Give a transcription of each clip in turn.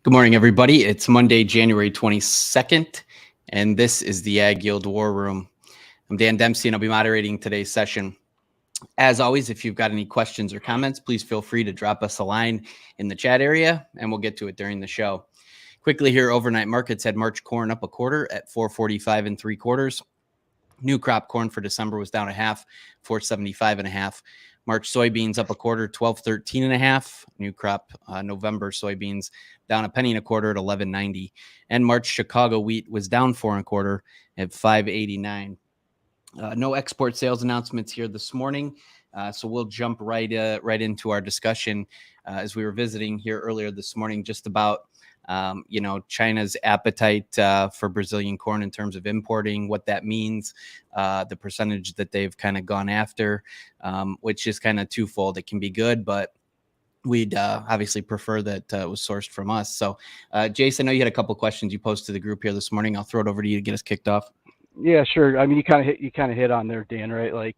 Good morning, everybody. It's Monday, January 22nd, and this is the AgYield War Room. I'm Dan Dempsey, and I'll be moderating today's session. As always, if you've got any questions or comments, please feel free to drop us a line in the chat area, and we'll get to it during the show. Quickly here, overnight markets had March corn up a quarter at 445 3/4. New crop corn for December was down a half, 475 1/2. March soybeans up a quarter, 1213 1/2. New crop November soybeans down a penny and a quarter at 1190. And March Chicago wheat was down 4 1/4 at 589. No export sales announcements here this morning, so we'll jump right into our discussion as we were visiting here earlier this morning, just about China's appetite for Brazilian corn in terms of importing, what that means, the percentage that they've kind of gone after, which is kind of twofold. It can be good, but we'd obviously prefer that it was sourced from us. So, Jason, I know you had a couple questions you posted to the group here this morning. I'll throw it over to you to get us kicked off. Yeah, sure. I mean, you kind of hit on there, Dan, right? Like,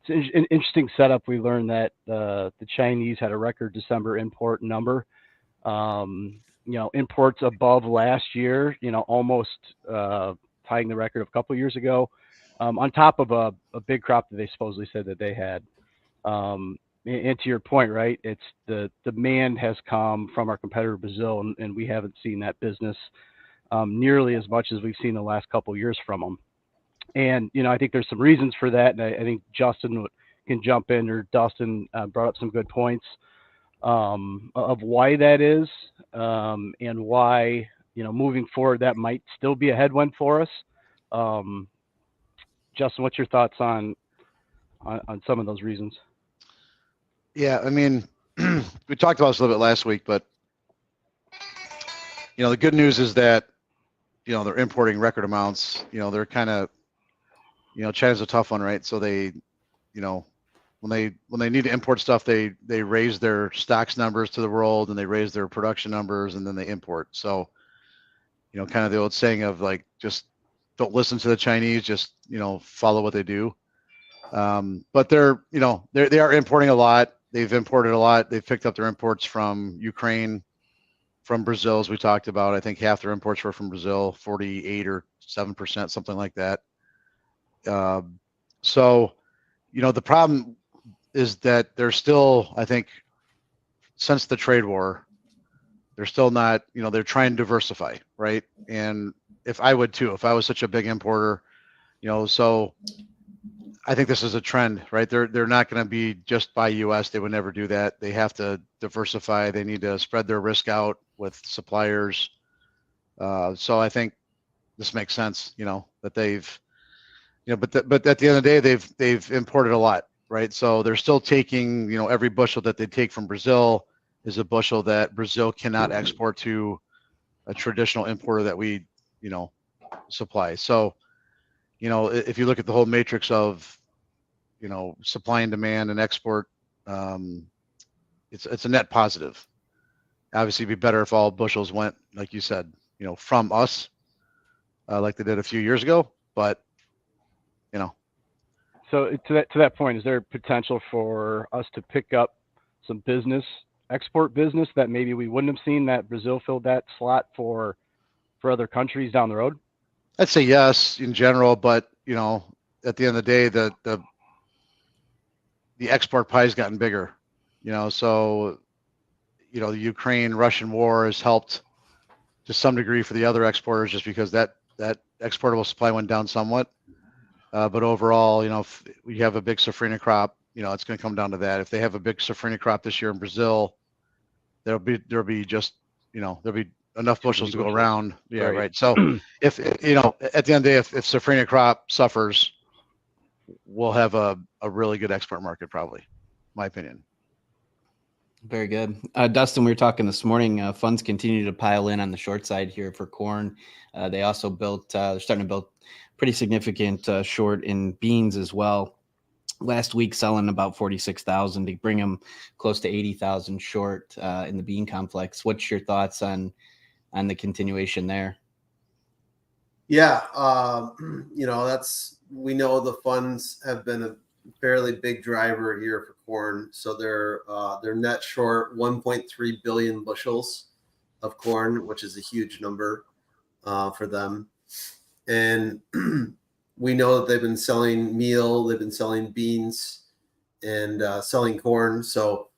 it's an interesting setup. We learned that the Chinese had a record December import number. Imports above last year, almost tying the record of a couple of years ago, on top of a big crop that they supposedly said that they had. And to your point, right, it's the demand has come from our competitor Brazil, and we haven't seen that business nearly as much as we've seen the last couple of years from them. And, I think there's some reasons for that. And I think Justin can jump in, or Dustin brought up some good points of why that is, and why, moving forward, that might still be a headwind for us. Justin, what's your thoughts on some of those reasons? Yeah, I mean, we talked about this a little bit last week, but, the good news is that, they're importing record amounts. They're kind of, China's a tough one, right? So they, when they need to import stuff, they raise their stocks numbers to the world, and they raise their production numbers, and then they import. So, kind of the old saying of like, just don't listen to the Chinese, just, follow what they do. But they are importing a lot. They've imported a lot. They've picked up their imports from Ukraine, from Brazil, as we talked about. I think half their imports were from Brazil, 48 or 7%, something like that. So, the problem is that they're still, I think, since the trade war, they're still not, they're trying to diversify, right? And if I would too, if I was such a big importer, so I think this is a trend, right? They're not going to be just by U.S. They would never do that. They have to diversify. They need to spread their risk out with suppliers. So I think this makes sense, that they've, but at the end of the day, they've imported a lot, right? So they're still taking, every bushel that they take from Brazil is a bushel that Brazil cannot export to a traditional importer that we, supply. So, if you look at the whole matrix of, supply and demand and export, it's a net positive. Obviously, it'd be better if all bushels went, like you said, from us, like they did a few years ago. But, So to that point, is there potential for us to pick up some export business that maybe we wouldn't have seen, that Brazil filled that slot for other countries down the road? I'd say yes in general, but at the end of the day, the export pie has gotten bigger. So the Ukraine-Russian war has helped to some degree for the other exporters, just because that exportable supply went down somewhat. But overall, if we have a big safrinha crop, it's going to come down to that. If they have a big safrinha crop this year in Brazil, there'll be just, there'll be enough bushels to go around. Yeah, right. So if, at the end of the day, if safrinha crop suffers, we'll have a really good export market, probably, my opinion. Very good. Dustin, we were talking this morning, funds continue to pile in on the short side here for corn. They also they're starting to build pretty significant short in beans as well. Last week, selling about 46,000 to bring them close to 80,000 short in the bean complex. What's your thoughts on the continuation there? Yeah, we know the funds have been a fairly big driver here for corn. So they're net short 1.3 billion bushels of corn, which is a huge number for them. And we know that they've been selling meal, they've been selling beans, and selling corn. So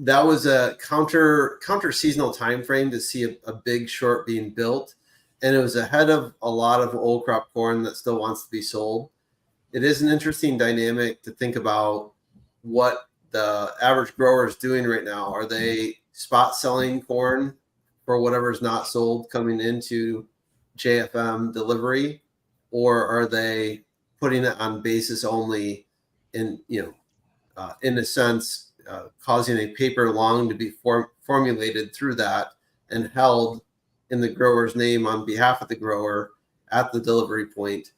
that was a counter seasonal time frame to see a big short being built, and it was ahead of a lot of old crop corn that still wants to be sold. It is an interesting dynamic to think about what the average grower is doing right now. Are they spot selling corn for whatever's not sold coming into JFM delivery, or are they putting it on basis only, in in a sense, causing a paper long to be formulated through that and held in the grower's name on behalf of the grower at the delivery point?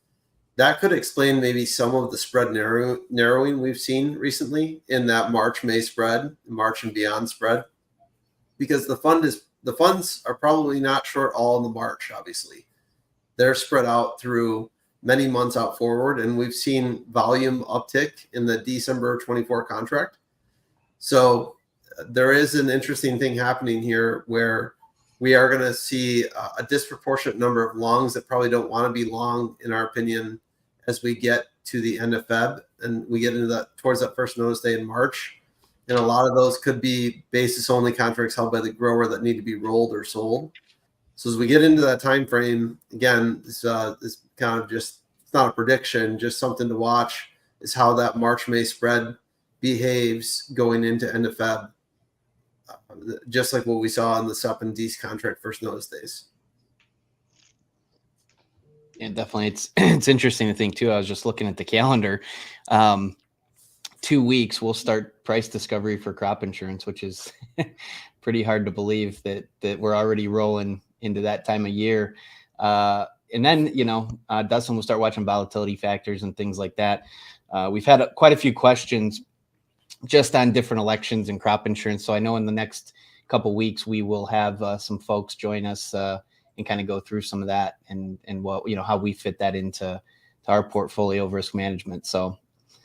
That could explain maybe some of the spread narrowing we've seen recently in that March-May spread, March and beyond spread, because the funds are probably not short all in the March. Obviously, they're spread out through many months out forward, and we've seen volume uptick in the December 24 contract. So there is an interesting thing happening here where we are going to see a disproportionate number of longs that probably don't want to be long, in our opinion, as we get to the end of Feb and we get into that towards that first notice day in March. And a lot of those could be basis only contracts held by the grower that need to be rolled or sold. So as we get into that time frame, again, this kind of just, it's not a prediction, just something to watch, is how that March-May spread behaves going into end of Feb, just like what we saw in the SUP and DEES contract first notice days. Yeah, definitely. It's interesting to think too. I was just looking at the calendar. 2 weeks we'll start price discovery for crop insurance, which is pretty hard to believe that we're already rolling into that time of year. And then, Dustin will start watching volatility factors and things like that. We've had quite a few questions just on different elections and crop insurance. So I know in the next couple weeks, we will have some folks join us and kind of go through some of that and what, how we fit that into our portfolio of risk management. So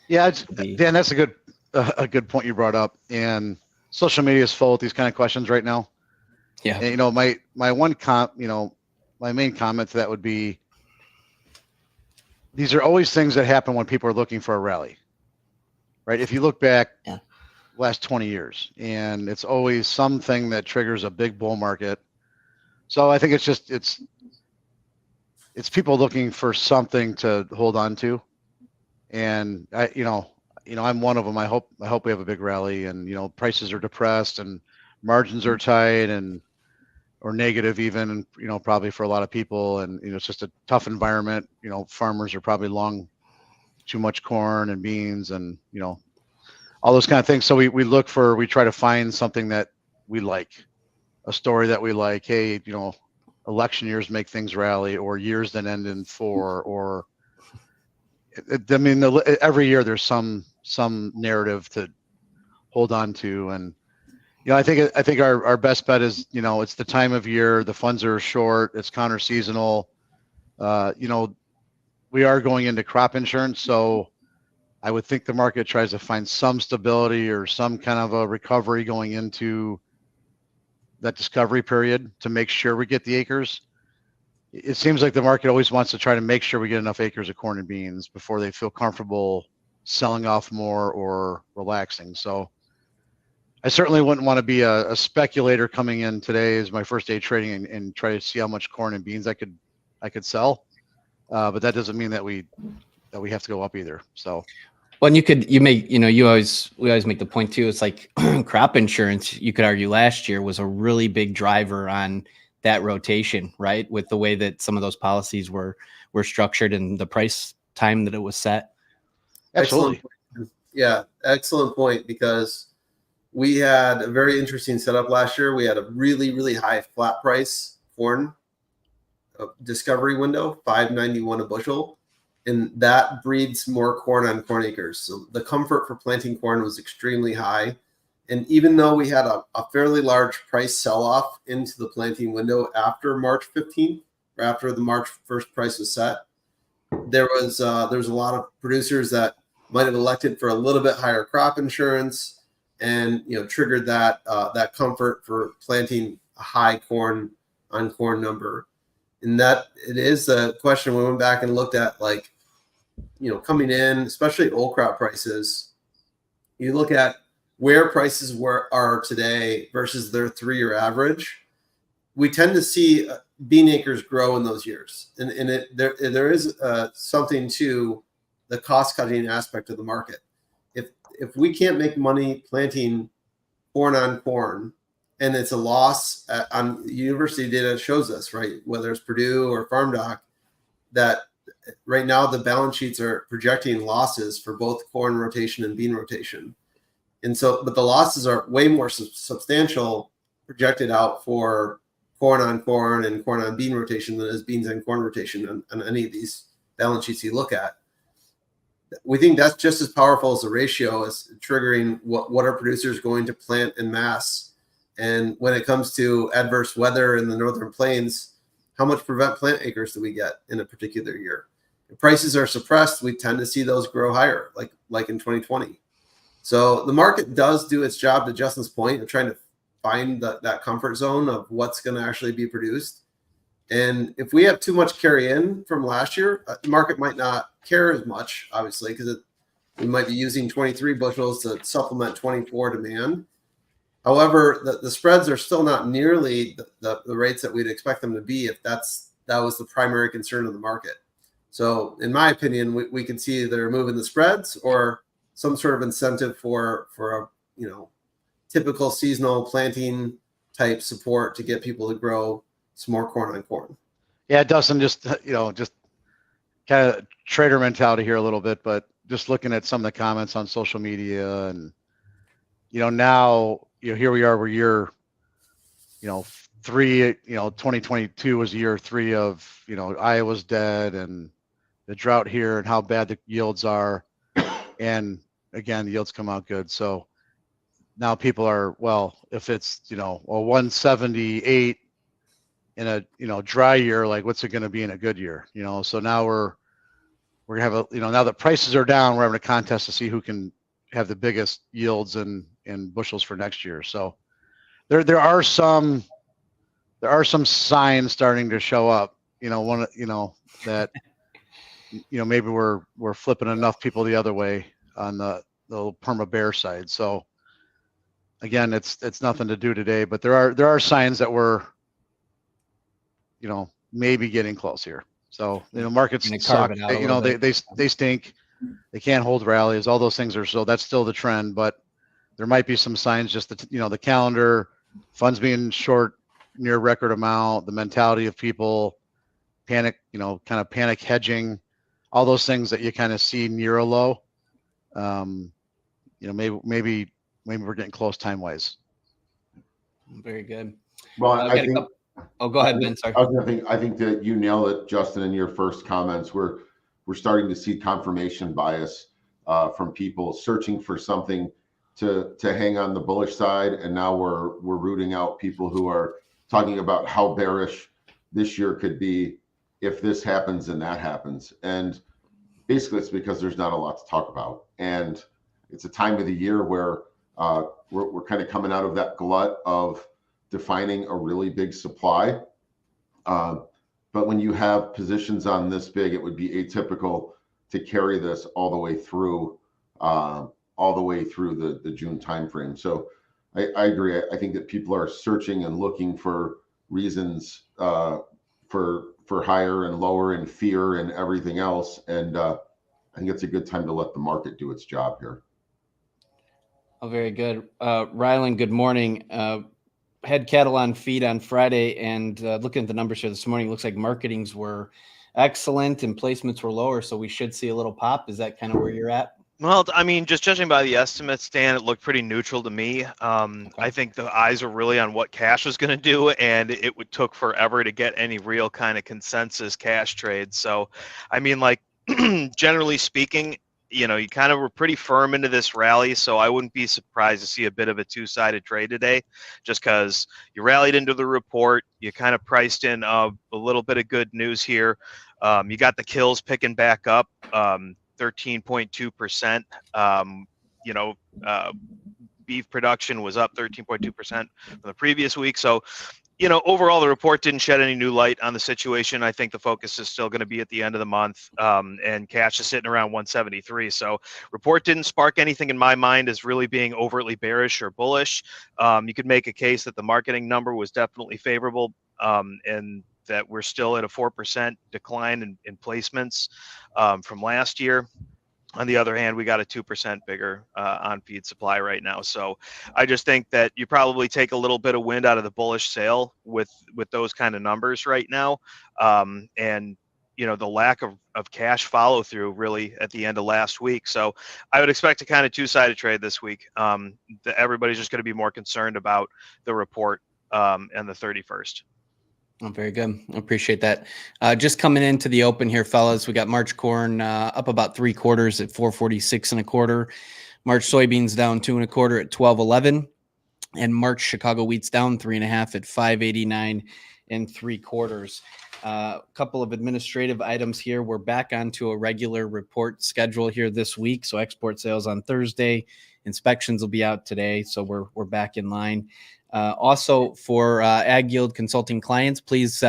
yeah, Dan, that's a good point you brought up. And social media is full with these kind of questions right now. Yeah. And, my main comment to that would be, these are always things that happen when people are looking for a rally, right? If you look back last 20 years, and it's always something that triggers a big bull market. So I think it's people looking for something to hold on to. And I'm one of them. I hope we have a big rally, and prices are depressed and margins are tight or negative even, and probably for a lot of people, and it's just a tough environment. Farmers are probably long too much corn and beans and all those kind of things. So we try to find something that we like, a story that we like. Hey, election years make things rally, or years that end in 4, or every year there's some narrative to hold on to. And I think our best bet is, it's the time of year, the funds are short, it's counter seasonal. We are going into crop insurance, so I would think the market tries to find some stability or some kind of a recovery going into that discovery period to make sure we get the acres. It seems like the market always wants to try to make sure we get enough acres of corn and beans before they feel comfortable selling off more or relaxing. So I certainly wouldn't want to be a speculator coming in today as my first day trading and try to see how much corn and beans I could sell. But that doesn't mean that we have to go up either. So. Well, and we always make the point too. It's like crop insurance, you could argue last year was a really big driver on that rotation, right? With the way that some of those policies were structured and the price time that it was set. Absolutely. Yeah, excellent point, because we had a very interesting setup last year. We had a really, really high flat price corn discovery window, $5.91 a bushel. And that breeds more corn on corn acres. So the comfort for planting corn was extremely high. And even though we had a fairly large price sell-off into the planting window after March 15th, or after the March 1st price was set, there was a lot of producers that might have elected for a little bit higher crop insurance and triggered that that comfort for planting a high corn on corn number. And that it is a question we went back and looked at, like, coming in, especially old crop prices. You look at where prices are today versus their 3-year average. We tend to see bean acres grow in those years, and there is something to the cost cutting aspect of the market. If we can't make money planting corn on corn, and it's a loss on university data shows us, right, whether it's Purdue or FarmDoc, that right now the balance sheets are projecting losses for both corn rotation and bean rotation. And so, but the losses are way more substantial projected out for corn on corn and corn on bean rotation than is beans and corn rotation on any of these balance sheets you look at. We think that's just as powerful as the ratio as triggering what are producers going to plant en masse. And when it comes to adverse weather in the Northern Plains, how much prevent plant acres do we get in a particular year? If prices are suppressed, we tend to see those grow higher, like in 2020. So the market does do its job, to Justin's point, of trying to find that comfort zone of what's going to actually be produced. And if we have too much carry in from last year, the market might not care as much, obviously, because we might be using 23 bushels to supplement 24 demand. However, the spreads are still not nearly the rates that we'd expect them to be if that was the primary concern of the market. So in my opinion, we can see either moving the spreads or some sort of incentive for a typical seasonal planting type support to get people to grow some more corn on corn. Yeah, Dustin, just kind of trader mentality here a little bit, but just looking at some of the comments on social media, and now here we are, we're year 3, 2022 was year 3 of Iowa's dead and the drought here and how bad the yields are, and again the yields come out good. So now people are, well, if it's a 178 in a dry year, like what's it going to be in a good year? So now we're gonna have now that prices are down, we're having a contest to see who can have the biggest yields and bushels for next year. So there are some signs starting to show up. That maybe we're flipping enough people the other way on the perma bear side. So again, it's nothing to do today, but there are signs that we're maybe getting close here. So markets suck. They stink. They can't hold rallies. All those things so that's still the trend, but there might be some signs, just that the calendar, funds being short near record amount, the mentality of people, panic, kind of panic hedging, all those things that you kind of see near a low. Maybe we're getting close time wise. Very good. Well, I think. Go ahead, Ben. Sorry. I think that you nailed it, Justin, in your first comments. We're starting to see confirmation bias from people searching for something to hang on the bullish side, and now we're rooting out people who are talking about how bearish this year could be if this happens and that happens. And basically, it's because there's not a lot to talk about, and it's a time of the year where we're kind of coming out of that glut of defining a really big supply. But when you have positions on this big, it would be atypical to carry this all the way through the June timeframe. So I agree. I think that people are searching and looking for reasons for higher and lower and fear and everything else. And I think it's a good time to let the market do its job here. Oh, very good. Rylan, good morning. Had cattle on feed on Friday, and looking at the numbers here this morning, it looks like marketings were excellent and placements were lower, so we should see a little pop. Is that kind of where you're at? Well, I mean, just judging by the estimates, Dan, it looked pretty neutral to me. I think the eyes are really on what cash was going to do, and it took forever to get any real kind of consensus cash trades. So, I mean, like, generally speaking, you kind of were pretty firm into this rally, so I wouldn't be surprised to see a bit of a two-sided trade today, just because you rallied into the report, you kind of priced in a little bit of good news here. You got the kills picking back up, 13.2%. beef production was up 13.2% from the previous week. So, overall, the report didn't shed any new light on the situation. I think the focus is still going to be at the end of the month, and cash is sitting around 173. So report didn't spark anything in my mind as really being overtly bearish or bullish. You could make a case that the marketing number was definitely favorable, and that we're still at a 4% decline in placements from last year. On the other hand, we got a 2% bigger on-feed supply right now. So I just think that you probably take a little bit of wind out of the bullish sail with those kind of numbers right now. And, the lack of cash follow through really at the end of last week. So I would expect a kind of two-sided trade this week. Everybody's just going to be more concerned about the report and the 31st. Oh, very good. I appreciate that. Just coming into the open here, fellas, we got March corn up about 3/4 at 446 1/4. March soybeans down 2 1/4 at 12.11, and March Chicago wheat's down 3.5 at 589 3/4. A couple of administrative items here. We're back onto a regular report schedule here this week. So export sales on Thursday, inspections will be out today. So we're back in line. Also for AgYield consulting clients, please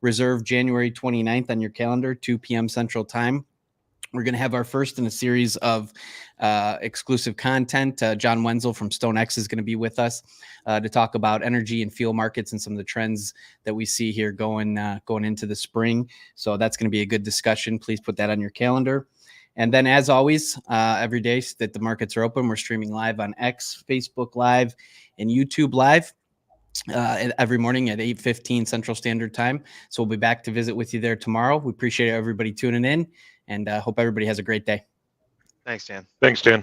reserve January 29th on your calendar, 2 p.m. Central Time. We're going to have our first in a series of exclusive content. John Wenzel from StoneX is going to be with us to talk about energy and fuel markets and some of the trends that we see here going into the spring. So that's going to be a good discussion. Please put that on your calendar. And then, as always, every day that the markets are open, we're streaming live on X, Facebook Live, and YouTube Live every morning at 8:15 Central Standard Time. So we'll be back to visit with you there tomorrow. We appreciate everybody tuning in, and hope everybody has a great day. Thanks, Dan. Thanks, Dan.